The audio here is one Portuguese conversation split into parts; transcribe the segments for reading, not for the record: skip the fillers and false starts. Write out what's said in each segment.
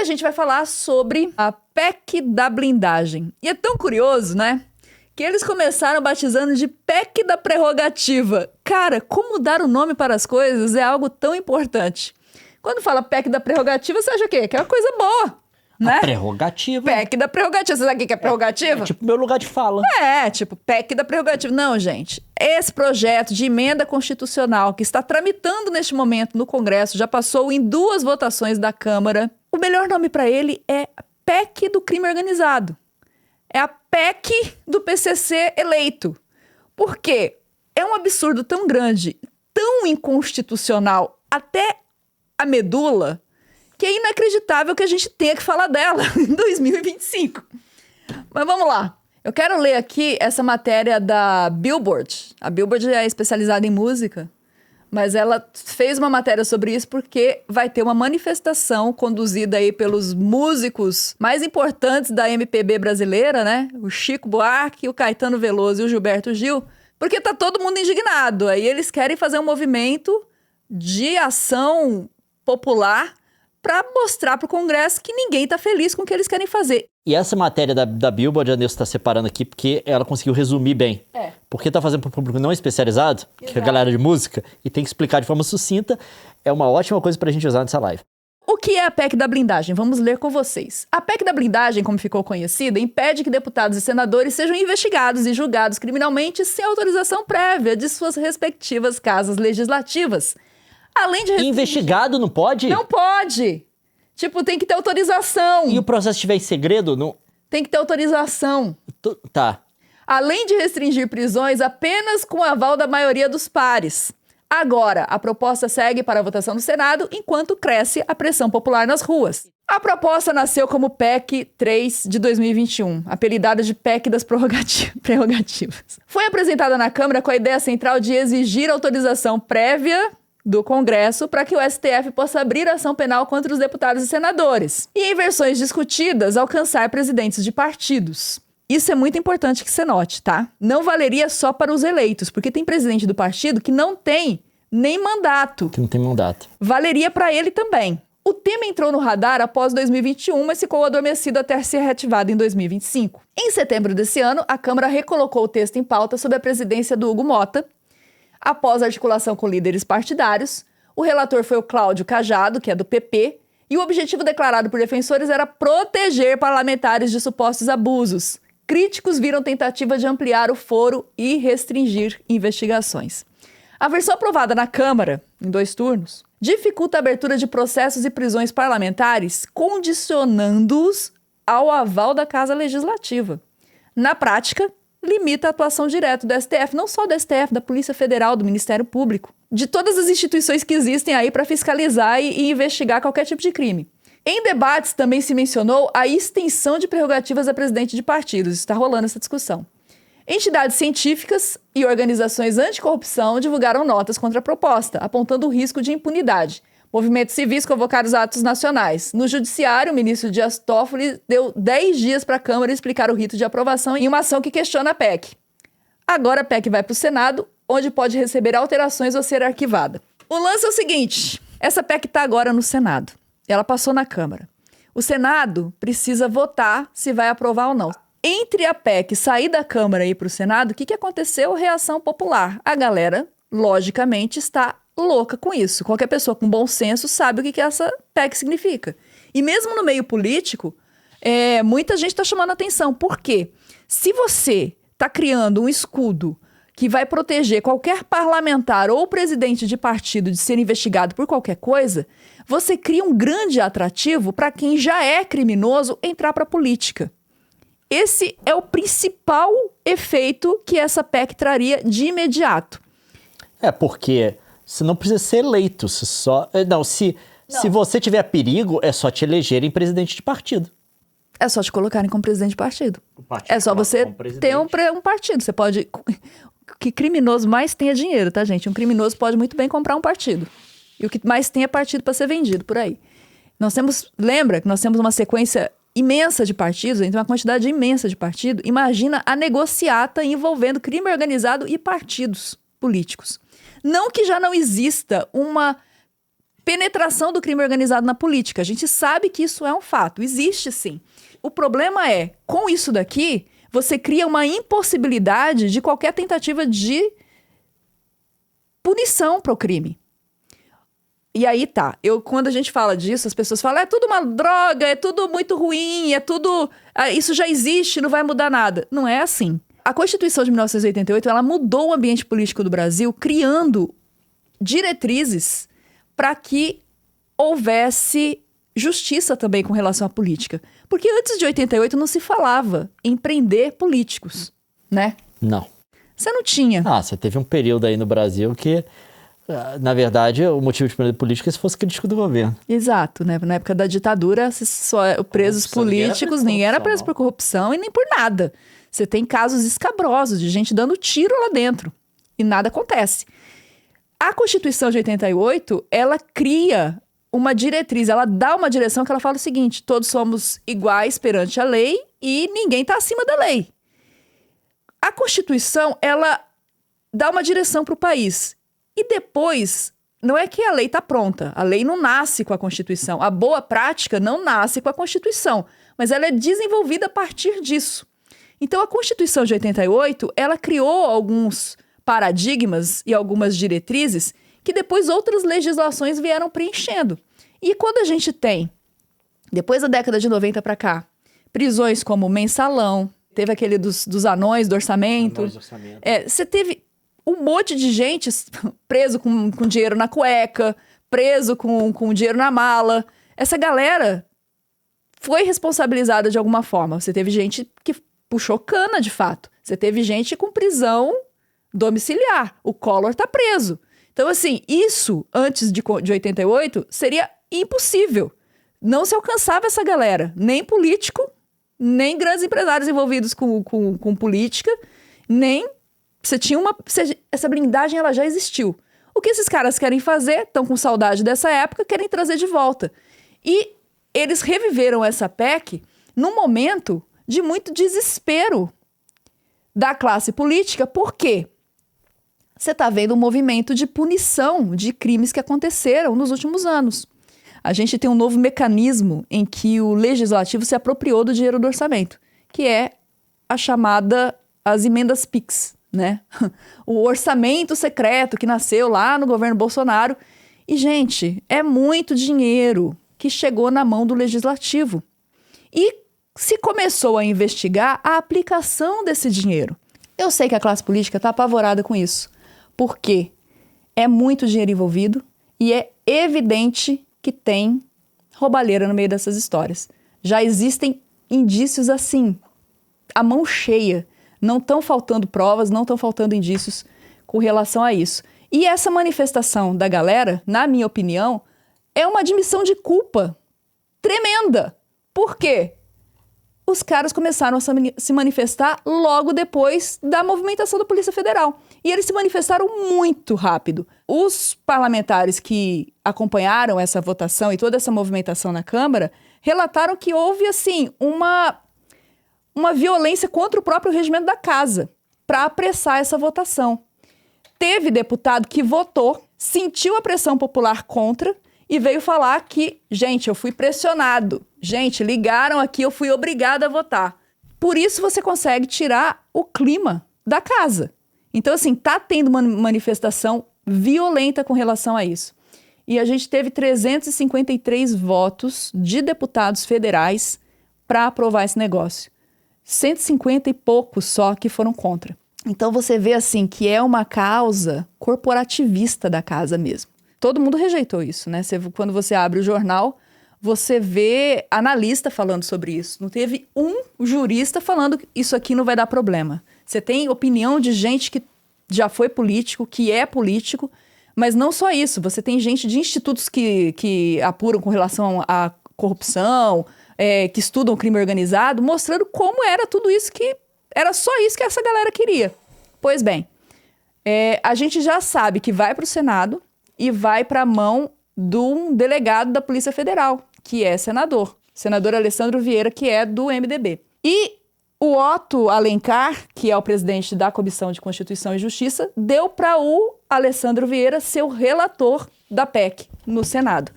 a gente vai falar sobre a PEC da blindagem. E é tão curioso, né? Que eles começaram batizando de PEC da prerrogativa. Cara, como dar o nome para as coisas é algo tão importante. Quando fala PEC da prerrogativa, você acha o quê? Que é uma coisa boa, né? A prerrogativa. PEC da prerrogativa. Você sabe o que é prerrogativa? É tipo meu lugar de fala. Tipo, PEC da prerrogativa. Não, gente. Esse projeto de emenda constitucional que está tramitando neste momento no Congresso, já passou em 2 votações da Câmara. O melhor nome para ele é PEC do crime organizado. É a PEC do PCC eleito. Por quê? É um absurdo tão grande, tão inconstitucional, até a medula, que é inacreditável que a gente tenha que falar dela em 2025. Mas vamos lá. Eu quero ler aqui essa matéria da Billboard. A Billboard é especializada em música, mas ela fez uma matéria sobre isso porque vai ter uma manifestação conduzida aí pelos músicos mais importantes da MPB brasileira, né? O Chico Buarque, o Caetano Veloso e o Gilberto Gil, porque tá todo mundo indignado. Aí eles querem fazer um movimento de ação popular para mostrar pro Congresso que ninguém tá feliz com o que eles querem fazer. E essa matéria da Billboard, a Nilce tá separando aqui, porque ela conseguiu resumir bem. Porque tá fazendo para o público não especializado, que é a galera de música, e tem que explicar de forma sucinta, é uma ótima coisa pra gente usar nessa live. O que é a PEC da blindagem? Vamos ler com vocês. A PEC da blindagem, como ficou conhecida, impede que deputados e senadores sejam investigados e julgados criminalmente sem autorização prévia de suas respectivas casas legislativas. Além de... Investigado não pode? Não pode! Tipo, tem que ter autorização. E o processo estiver em segredo? Não... Tem que ter autorização. Tá. Além de restringir prisões apenas com aval da maioria dos pares. Agora, a proposta segue para a votação no Senado, enquanto cresce a pressão popular nas ruas. A proposta nasceu como PEC 3 de 2021, apelidada de PEC das prerrogativas. Foi apresentada na Câmara com a ideia central de exigir autorização prévia do Congresso para que o STF possa abrir ação penal contra os deputados e senadores. E em versões discutidas, alcançar presidentes de partidos. Isso é muito importante que você note, tá? Não valeria só para os eleitos, porque tem presidente do partido que não tem nem mandato. Que não tem mandato. Valeria para ele também. O tema entrou no radar após 2021, mas ficou adormecido até ser reativado em 2025. Em setembro desse ano, a Câmara recolocou o texto em pauta sob a presidência do Hugo Mota. Após a articulação com líderes partidários, o relator foi o Cláudio Cajado, que é do PP, e o objetivo declarado por defensores era proteger parlamentares de supostos abusos. Críticos viram tentativa de ampliar o foro e restringir investigações. A versão aprovada na Câmara, em 2 turnos, dificulta a abertura de processos e prisões parlamentares, condicionando-os ao aval da Casa Legislativa. Na prática, limita a atuação direta do STF, não só do STF, da Polícia Federal, do Ministério Público, de todas as instituições que existem aí para fiscalizar e investigar qualquer tipo de crime. Em debates também se mencionou a extensão de prerrogativas a presidente de partidos. Está rolando essa discussão. Entidades científicas e organizações anticorrupção divulgaram notas contra a proposta, apontando o risco de impunidade. Movimentos civis convocaram atos nacionais. No judiciário, o ministro Dias Toffoli deu 10 dias para a Câmara explicar o rito de aprovação em uma ação que questiona a PEC. Agora a PEC vai para o Senado, onde pode receber alterações ou ser arquivada. O lance é o seguinte, essa PEC está agora no Senado. Ela passou na Câmara. O Senado precisa votar se vai aprovar ou não. Entre a PEC sair da Câmara e ir para o Senado, o que aconteceu? Reação popular. A galera, logicamente, está louca com isso. Qualquer pessoa com bom senso sabe o que essa PEC significa. E mesmo no meio político, muita gente está chamando atenção. Por quê? Se você está criando um escudo que vai proteger qualquer parlamentar ou presidente de partido de ser investigado por qualquer coisa, você cria um grande atrativo para quem já é criminoso entrar para a política. Esse é o principal efeito que essa PEC traria de imediato. Porque você não precisa ser eleito. Se você tiver perigo, é só te elegerem presidente de partido. É só te colocarem como presidente de partido. É só você ter um partido. Você pode... Que criminoso mais tenha dinheiro, tá, gente? Um criminoso pode muito bem comprar um partido. E o que mais tem é partido para ser vendido por aí. Lembra que nós temos uma sequência imensa de partidos, então uma quantidade imensa de partidos. Imagina a negociata envolvendo crime organizado e partidos políticos. Não que já não exista uma penetração do crime organizado na política. A gente sabe que isso é um fato, existe sim. O problema é, com isso daqui, você cria uma impossibilidade de qualquer tentativa de punição para o crime. E aí tá, quando a gente fala disso, as pessoas falam, é tudo uma droga, é tudo muito ruim, é tudo... isso já existe, não vai mudar nada. Não é assim. A Constituição de 1988, ela mudou o ambiente político do Brasil, criando diretrizes para que houvesse justiça também com relação à política. Porque antes de 88 não se falava em prender políticos, né? Não. Você não tinha. Você teve um período aí no Brasil que, na verdade, o motivo de prender político é se fosse crítico do governo. Exato, né? Na época da ditadura, só presos políticos, ninguém era preso por corrupção e nem por nada. Você tem casos escabrosos de gente dando tiro lá dentro e nada acontece. A Constituição de 88, ela cria uma diretriz, ela dá uma direção que ela fala o seguinte, todos somos iguais perante a lei e ninguém está acima da lei. A Constituição, ela dá uma direção para o país. E depois, não é que a lei está pronta. A lei não nasce com a Constituição. A boa prática não nasce com a Constituição. Mas ela é desenvolvida a partir disso. Então, a Constituição de 88, ela criou alguns paradigmas e algumas diretrizes que depois outras legislações vieram preenchendo. E quando a gente tem, depois da década de 90 para cá, prisões como Mensalão, teve aquele dos anões do orçamento. Anões do orçamento. Você teve um monte de gente preso com dinheiro na cueca, preso com dinheiro na mala. Essa galera foi responsabilizada de alguma forma. Você teve gente que puxou cana, de fato. Você teve gente com prisão domiciliar. O Collor tá preso. Então, assim, isso, antes de 88, seria impossível. Não se alcançava essa galera. Nem político, nem grandes empresários envolvidos com política, nem... essa blindagem, ela já existiu. O que esses caras querem fazer, estão com saudade dessa época, querem trazer de volta. E eles reviveram essa PEC num momento de muito desespero da classe política. Por quê? Você está vendo um movimento de punição de crimes que aconteceram nos últimos anos. A gente tem um novo mecanismo em que o legislativo se apropriou do dinheiro do orçamento, que é as emendas PIX, né? O orçamento secreto que nasceu lá no governo Bolsonaro. E, gente, é muito dinheiro que chegou na mão do legislativo. E se começou a investigar a aplicação desse dinheiro. Eu sei que a classe política está apavorada com isso. Porque é muito dinheiro envolvido e é evidente que tem roubalheira no meio dessas histórias. Já existem indícios assim, a mão cheia. Não estão faltando provas, não estão faltando indícios com relação a isso. E essa manifestação da galera, na minha opinião, é uma admissão de culpa tremenda. Por quê? Os caras começaram a se manifestar logo depois da movimentação da Polícia Federal. E eles se manifestaram muito rápido. Os parlamentares que acompanharam essa votação e toda essa movimentação na Câmara relataram que houve, assim, uma violência contra o próprio regimento da casa para apressar essa votação. Teve deputado que votou, sentiu a pressão popular contra e veio falar que, gente, eu fui pressionado. Gente, ligaram aqui, eu fui obrigado a votar. Por isso você consegue tirar o clima da casa. Então, assim, tá tendo uma manifestação violenta com relação a isso. E a gente teve 353 votos de deputados federais para aprovar esse negócio. 150 e poucos só que foram contra. Então você vê assim que é uma causa corporativista da casa mesmo. Todo mundo rejeitou isso, né? Quando você abre o jornal, você vê analista falando sobre isso. Não teve um jurista falando que isso aqui não vai dar problema. Você tem opinião de gente que já foi político, que é político, mas não só isso. Você tem gente de institutos que apuram com relação à corrupção, que estudam crime organizado, mostrando como era tudo isso que... Era só isso que essa galera queria. Pois bem, a gente já sabe que vai para o Senado e vai para a mão de um delegado da Polícia Federal, que é senador Alessandro Vieira, que é do MDB. E o Otto Alencar, que é o presidente da Comissão de Constituição e Justiça, deu para o Alessandro Vieira ser o relator da PEC no Senado.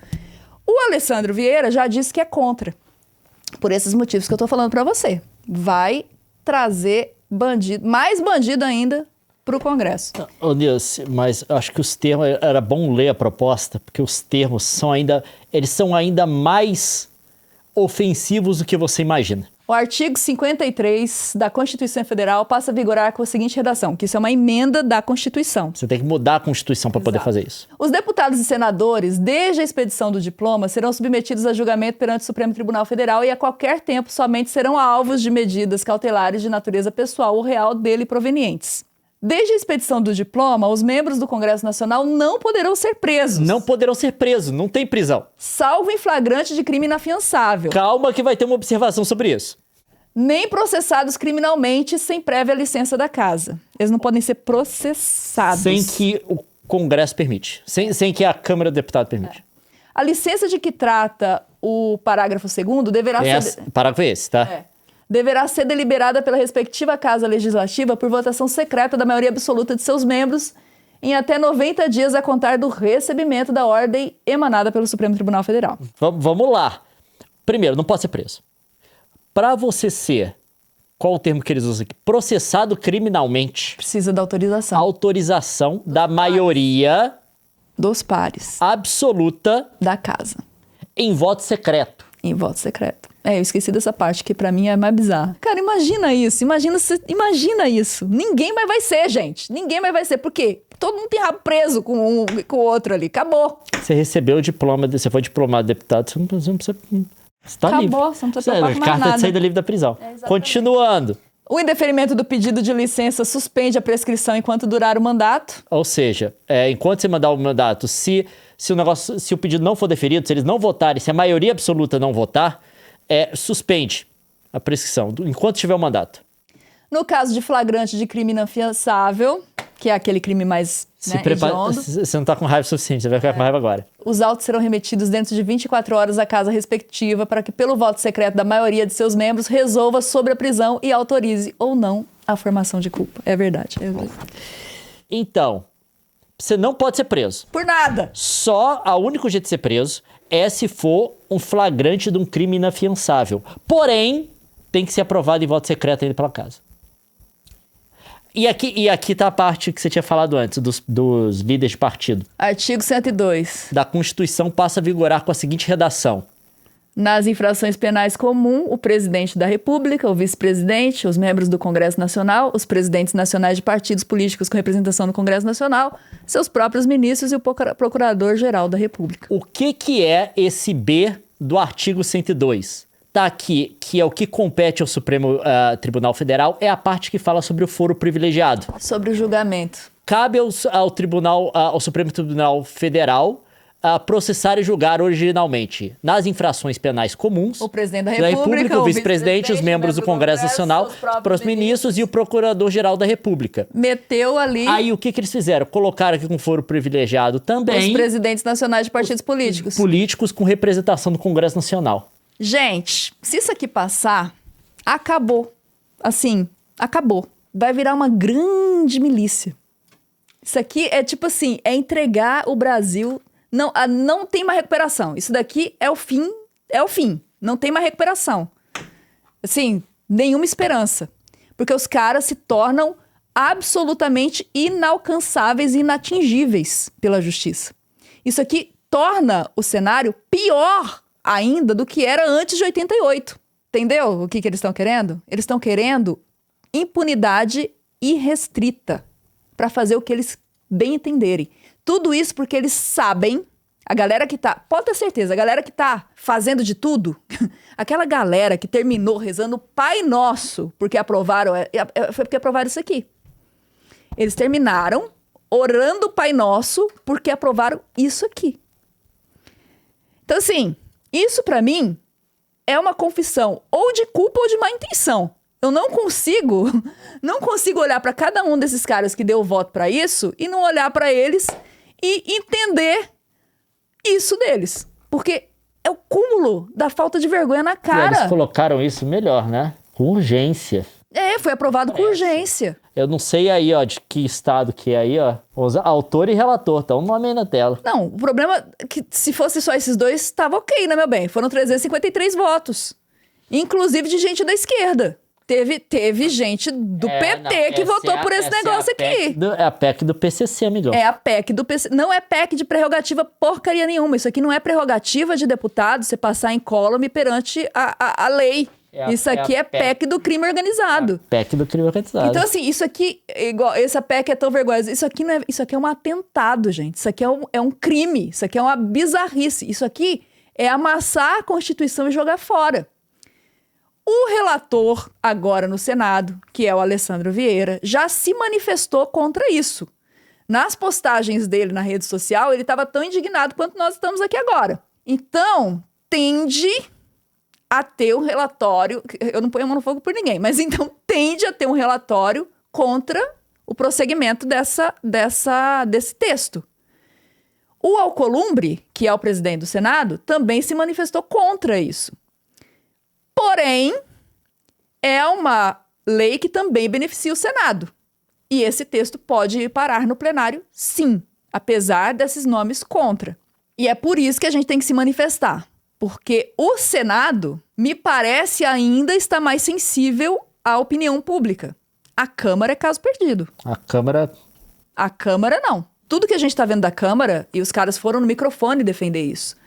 O Alessandro Vieira já disse que é contra, por esses motivos que eu tô falando para você. Vai trazer mais bandido ainda pro Congresso. Ô, Nilce, mas acho que os termos, era bom ler a proposta, porque os termos são ainda mais ofensivos do que você imagina. O artigo 53 da Constituição Federal passa a vigorar com a seguinte redação, que isso é uma emenda da Constituição. Você tem que mudar a Constituição para poder fazer isso. Os deputados e senadores, desde a expedição do diploma, serão submetidos a julgamento perante o Supremo Tribunal Federal e a qualquer tempo somente serão alvos de medidas cautelares de natureza pessoal ou real dele provenientes. Desde a expedição do diploma, os membros do Congresso Nacional não poderão ser presos. Não poderão ser presos, não tem prisão. Salvo em flagrante de crime inafiançável. Calma que vai ter uma observação sobre isso. Nem processados criminalmente sem prévia licença da casa. Eles não podem ser processados. Sem que o Congresso permite. Sem que a Câmara do Deputado permite. A licença de que trata o parágrafo 2º deverá ser... Parágrafo é esse, tá? Deverá ser deliberada pela respectiva Casa Legislativa por votação secreta da maioria absoluta de seus membros em até 90 dias a contar do recebimento da ordem emanada pelo Supremo Tribunal Federal. Vamos lá. Primeiro, não pode ser preso. Para você ser, qual o termo que eles usam aqui? Processado criminalmente. Precisa da autorização. Autorização da maioria dos pares. Absoluta da casa. Em voto secreto. Em voto secreto. Eu esqueci dessa parte que pra mim é mais bizarra. Cara, imagina isso. Imagina isso. Ninguém mais vai ser, gente. Ninguém mais vai ser. Por quê? Todo mundo tem rabo preso com o outro ali. Acabou. Você recebeu o diploma, você foi diplomado de deputado, você não precisa... Você tá livre. Acabou, você não precisa preocupar com mais carta nada. de saída livre da prisão. Continuando. O indeferimento do pedido de licença suspende a prescrição enquanto durar o mandato. Ou seja, enquanto você mandar o mandato, se o pedido não for deferido, se eles não votarem, se a maioria absoluta não votar, suspende a prescrição, enquanto tiver o mandato. No caso de flagrante de crime inafiançável, que é aquele crime mais hediondo. Você não tá com raiva suficiente, você vai ficar com raiva agora. Os autos serão remetidos dentro de 24 horas à casa respectiva para que, pelo voto secreto da maioria de seus membros, resolva sobre a prisão e autorize ou não a formação de culpa. É verdade. Então, você não pode ser preso. Por nada. O único jeito de ser preso é se for um flagrante de um crime inafiançável. Porém, tem que ser aprovado em voto secreto ainda pela casa. E aqui tá a parte que você tinha falado antes, dos líderes de partido. Artigo 102. Da Constituição passa a vigorar com a seguinte redação. Nas infrações penais comuns, o presidente da República, o vice-presidente, os membros do Congresso Nacional, os presidentes nacionais de partidos políticos com representação no Congresso Nacional, seus próprios ministros e o procurador-geral da República. O que é esse B do artigo 102? Tá aqui, que é o que compete ao Supremo Tribunal Federal, é a parte que fala sobre o foro privilegiado. Sobre o julgamento. Cabe ao Supremo Tribunal Federal processar e julgar originalmente nas infrações penais comuns o presidente da República, o vice-presidente, os membros do Congresso Nacional, os próprios ministros e o Procurador-Geral da República. Meteu ali... Aí o que eles fizeram? Colocaram aqui com foro privilegiado também... os presidentes nacionais de partidos políticos. Políticos com representação do Congresso Nacional. Gente, se isso aqui passar, acabou. Assim, acabou. Vai virar uma grande milícia. Isso aqui é tipo assim, é entregar o Brasil... Não tem mais recuperação. Isso daqui é o fim. Não tem mais recuperação. Assim, nenhuma esperança. Porque os caras se tornam absolutamente inalcançáveis e inatingíveis pela justiça. Isso aqui torna o cenário pior ainda do que era antes de 88. Entendeu o que eles estão querendo? Eles estão querendo impunidade irrestrita para fazer o que eles bem entenderem. Tudo isso porque eles sabem, a galera que tá, pode ter certeza, a galera que tá fazendo de tudo, aquela galera que terminou rezando Pai Nosso porque aprovaram, foi porque aprovaram isso aqui. Eles terminaram orando Pai Nosso porque aprovaram isso aqui. Então assim, isso pra mim é uma confissão ou de culpa ou de má intenção. Eu não consigo olhar pra cada um desses caras que deu voto pra isso e não olhar pra eles e entender isso deles. Porque é o cúmulo da falta de vergonha na cara. E eles colocaram isso melhor, né? Com urgência. Foi aprovado com urgência. Eu não sei aí, ó, de que estado que é aí, ó. Autor e relator, tá um nome aí na tela. Não, o problema é que se fosse só esses dois, estava ok, né, meu bem? Foram 353 votos. Inclusive de gente da esquerda. Teve gente do PT que votou por esse negócio aqui. É a PEC do PCC, amigão. É a PEC do PCC. Não é PEC de prerrogativa porcaria nenhuma. Isso aqui não é prerrogativa de deputado você passar incólume perante a lei. Isso aqui é PEC do crime organizado. PEC do crime organizado. Então, assim, isso aqui, igual, essa PEC é tão vergonhosa. Isso aqui é um atentado, gente. Isso aqui é um crime. Isso aqui é uma bizarrice. Isso aqui é amassar a Constituição e jogar fora. O relator, agora no Senado, que é o Alessandro Vieira, já se manifestou contra isso. Nas postagens dele na rede social, ele estava tão indignado quanto nós estamos aqui agora. Então, tende a ter um relatório... Eu não ponho a mão no fogo por ninguém, mas então tende a ter um relatório contra o prosseguimento desse texto. O Alcolumbre, que é o presidente do Senado, também se manifestou contra isso. Porém, é uma lei que também beneficia o Senado. E esse texto pode ir parar no plenário, sim, apesar desses nomes contra. E é por isso que a gente tem que se manifestar. Porque o Senado, me parece, ainda está mais sensível à opinião pública. A Câmara é caso perdido. A Câmara não. Tudo que a gente está vendo da Câmara, e os caras foram no microfone defender isso.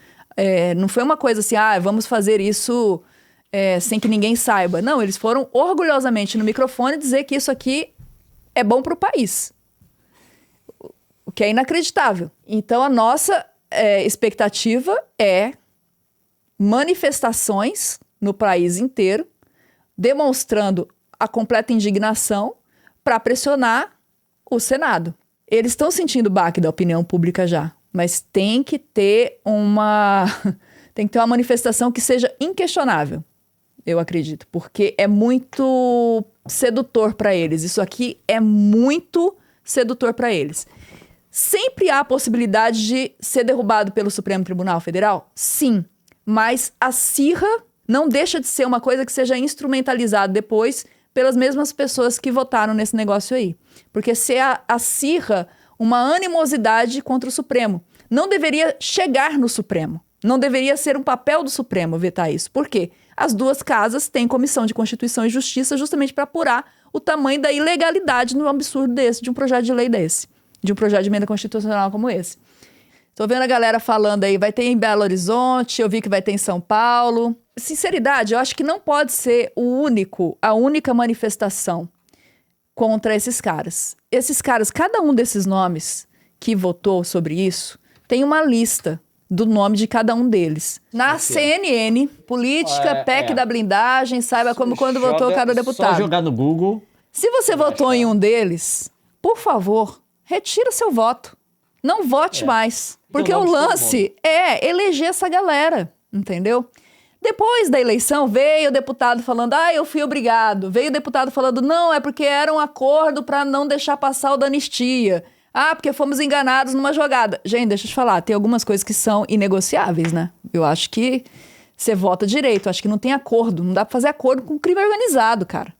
Não foi uma coisa assim, vamos fazer isso... sem que ninguém saiba. Não, eles foram orgulhosamente no microfone dizer que isso aqui é bom para o país. O que é inacreditável. Então, a nossa expectativa é manifestações no país inteiro, demonstrando a completa indignação para pressionar o Senado. Eles estão sentindo o baque da opinião pública já, mas tem que ter uma manifestação que seja inquestionável. Eu acredito, porque é muito sedutor para eles. Isso aqui é muito sedutor para eles. Sempre há a possibilidade de ser derrubado pelo Supremo Tribunal Federal? Sim, mas a acirra não deixa de ser uma coisa que seja instrumentalizada depois pelas mesmas pessoas que votaram nesse negócio aí. Porque se acirra uma animosidade contra o Supremo. Não deveria chegar no Supremo. Não deveria ser um papel do Supremo vetar isso. Por quê? As duas casas têm comissão de Constituição e Justiça justamente para apurar o tamanho da ilegalidade no absurdo desse, de um projeto de lei desse, de um projeto de emenda constitucional como esse. Tô vendo a galera falando aí, vai ter em Belo Horizonte, eu vi que vai ter em São Paulo. Sinceridade, eu acho que não pode ser a única manifestação contra esses caras. Esses caras, cada um desses nomes que votou sobre isso, tem uma lista do nome de cada um deles. Na CNN, política, PEC da blindagem, saiba como quando votou cada deputado. Só jogar no Google. Se você votou em um deles, por favor, retira seu voto. Não vote mais. Porque o lance é eleger essa galera, entendeu? Depois da eleição, veio o deputado falando, eu fui obrigado. Veio o deputado falando, não, é porque era um acordo para não deixar passar o da anistia. Porque fomos enganados numa jogada. Gente, deixa eu te falar, tem algumas coisas que são inegociáveis, né? Eu acho que você vota direito, acho que não tem acordo. Não dá pra fazer acordo com crime organizado, cara.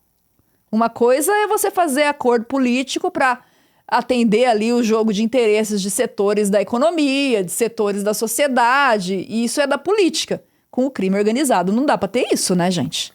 Uma coisa é você fazer acordo político pra atender ali o jogo de interesses de setores da economia, de setores da sociedade, e isso é da política. Com o crime organizado não dá pra ter isso, né, gente?